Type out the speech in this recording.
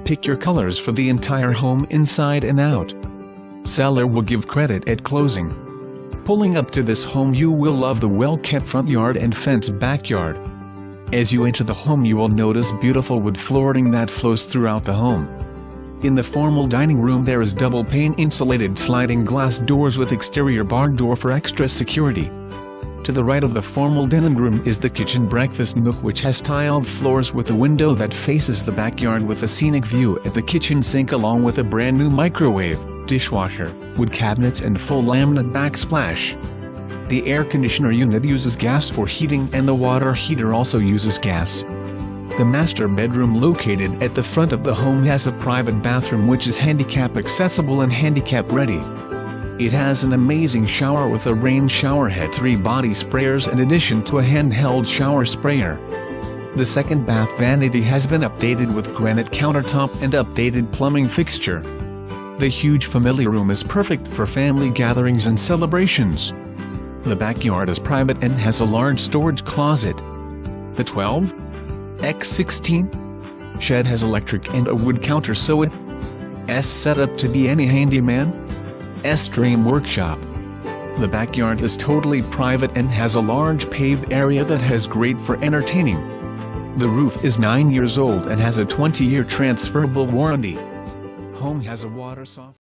Pick your colors for the entire home inside and out. Seller will give credit at closing. Pulling up to this home, you will love the well-kept front yard and fenced backyard. As you enter the home, you will notice beautiful wood flooring that flows throughout the home. In the formal dining room, there is double pane insulated sliding glass doors with exterior barred door for extra security. To the right of the formal diningroom is the kitchen breakfast nook, which has tiled floors with a window that faces the backyard with a scenic view at the kitchen sink, along with a brand new microwave, dishwasher, wood cabinets and full laminate backsplash. The air conditioner unit uses gas for heating and the water heater also uses gas. The master bedroom, located at the front of the home, has a private bathroom which is handicap accessible and handicap ready. It has an amazing shower with a rain shower head, 3 body sprayers in addition to a handheld shower sprayer. The second bath vanity has been updated with granite countertop and updated plumbing fixture. The huge family room is perfect for family gatherings and celebrations. The backyard is private and has a large storage closet. The 12x16 shed has electric and a wood counter, so it's set up to be any handyman's dream workshop. The backyard is totally private and has a large paved area that has great for entertaining. The roof is 9 years old and has a 20-year transferable warranty. Home has a water softener.